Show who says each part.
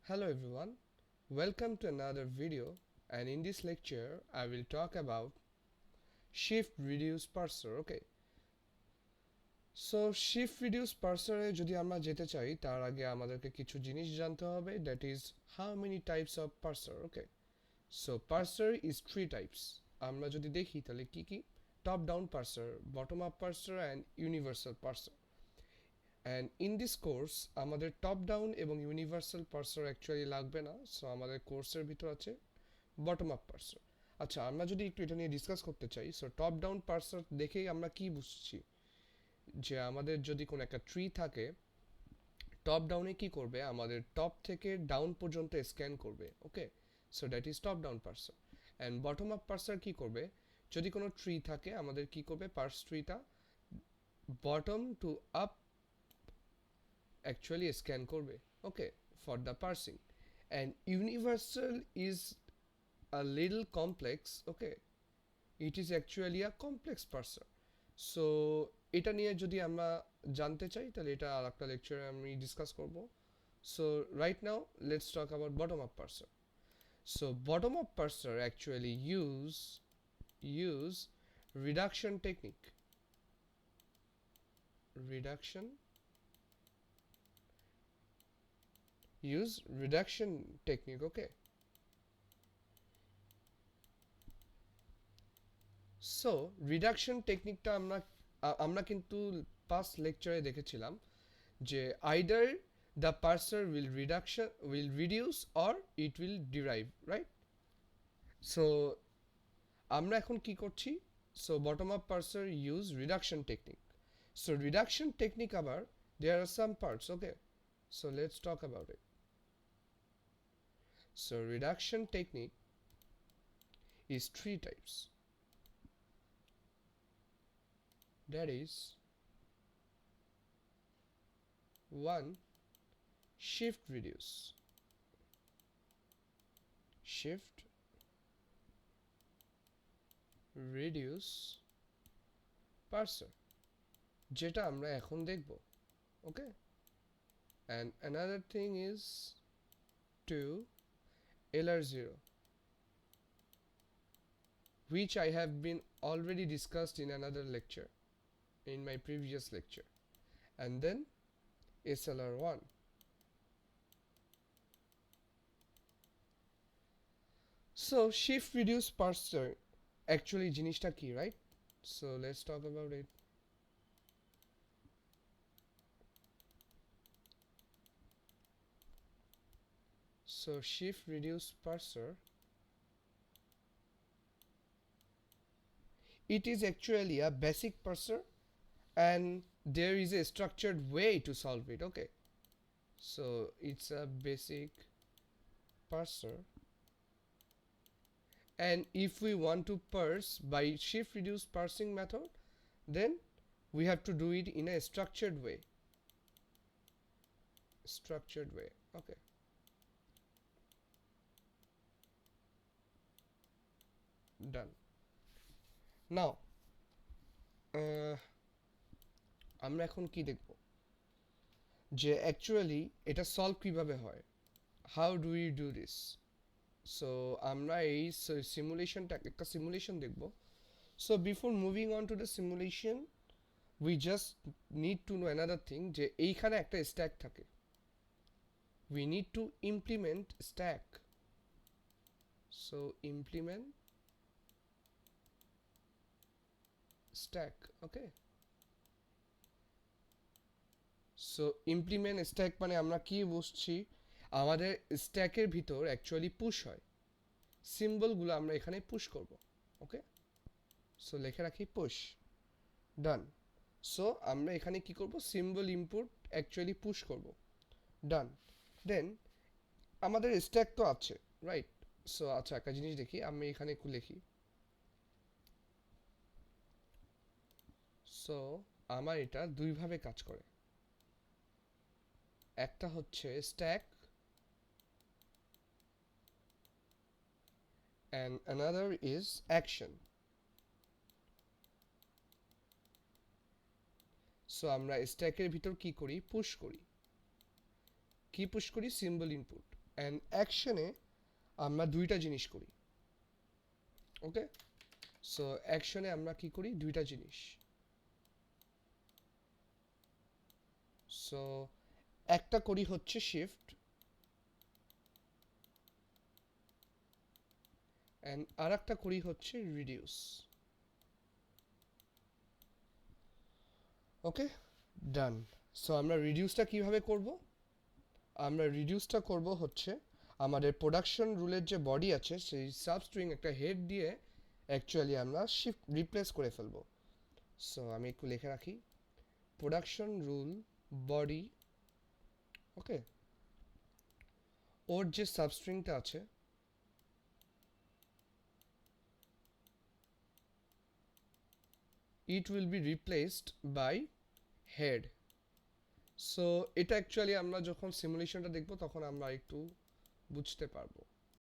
Speaker 1: Hello everyone, welcome to another video, and in this lecture I will talk about shift reduce parser. Okay, so shift reduce parser এ যদি আমরা যেতে চাই তার আগে আমাদেরকে কিছু জিনিস জানতে হবে, that is how many types of parser. Okay, so parser is three types. আমরা যদি দেখি তাহলে কি কি, top down parser, bottom up parser and universal parser. And in this course আমাদের টপ ডাউন এবং ইউনিভার্সাল পার্সার অ্যাকচুয়ালি লাগবে না, সো আমাদের কোর্সের ভিতর আছে বটম আপ পার্সার। আচ্ছা, আমরা যদি একটু এটা নিয়ে ডিসকাস করতে চাই, সো টপ ডাউন পার্সার দেখেই আমরা কি বুঝছি যে আমাদের যদি কোনো একটা ট্রি থাকে, টপ ডাউনে কি করবে, আমাদের টপ থেকে ডাউন পর্যন্ত স্ক্যান করবে। Okay, so that is top down parser. And bottom up parser কি করবে, যদি কোনো ট্রি থাকে আমাদের কি করবে, পার্স ট্রিটা bottom to up actually scan করবে, okay, for the parsing. And universal is a little complex, okay, it is actually a complex parser. So এটা নিয়ে যদি আমরা জানতে চাই তাহলে এটা আরেকটা লেকচারে আমি ডিসকাস করব। So right now let's talk about bottom up parser. So bottom up parser actually use reduction technique, reduction use reduction technique, okay. So reduction টেকনিকটা আমরা কিন্তু পাস্ট লেকচারে দেখেছিলাম যে either the parser will reduce or it will derive, right? So আমরা এখন কি করছি, so bottom up parser use reduction technique. So reduction technique আবার there are some parts, okay, so let's talk about it. So reduction technique is three types, that is one, shift reduce, shift reduce parser, যেটা আমরা এখন দেখব, okay. And another thing is 2, LR0, which I have been already discussed in another lecture, in my previous lecture. And then SLR1. So shift reduce parser actually জিনিসটা কি, right? So let's talk about it. So shift reduce parser, it is actually a basic parser and there is a structured way to solve it, okay. So it's a basic parser, and if we want to parse by shift reduce parsing method, then we have to do it in a structured way, okay. Done. Now আমরা এখন কি দেখব যে actually এটা solve কিভাবে হয়, how do you do this. So আমরা এই সিমুলেশনটা একটা সিমুলেশন দেখব। So before moving on to the simulation we just need to know another thing, যে এইখানে একটা স্ট্যাক থাকে, we need to implement stack. So implement stack, okay. So implement stack মানে আমরা কি বুঝছি, আমাদের স্ট্যাকের ভিতর অ্যাকচুয়ালি পুশ হয়, সিম্বলগুলো আমরা এখানে পুশ করব, ওকে। সো লিখে রাখি পুশ, ডান। সো আমরা এখানে কি করব, সিম্বল ইনপুট অ্যাকচুয়ালি পুশ করব, ডান। দেন আমাদের স্ট্যাক তো আছে, রাইট? সো আচ্ছা, একটা জিনিস দেখি, আমি এখানে একটু লিখি। সো আমার এটা দুইভাবে কাজ করে, একটা হচ্ছে stack and another is action. So আমরা স্ট্যাকের ভিতর কি করি, পুশ করি। কি পুশ করি, সিম্বল ইনপুট। অ্যান্ড অ্যাকশনে আমরা দুইটা জিনিস করি। ওকে, সো অ্যাকশনে আমরা কি করি, দুইটা জিনিস। সো একটা করি হচ্ছে শিফট, অ্যান্ড আর একটা করি হচ্ছে রিডিউস। ওকে, ডান। সো আমরা রিডিউসটা কিভাবে করব? আমরা রিডিউসটা করব হচ্ছে আমাদের প্রোডাকশন রুলের যে বডি আছে সেই সাবস্ট্রিং একটা হেড দিয়ে অ্যাকচুয়ালি আমরা শিফট রিপ্লেস করে ফেলবো। সো আমি একটু লিখে রাখি, প্রোডাকশন রুল বডি, ওকে, ওর যে সাবস্ট্রিংটা আছে it will be replaced by head. So এটা অ্যাকচুয়ালি আমরা যখন সিমুলেশনটা দেখব তখন আমরা একটু বুঝতে পারবো।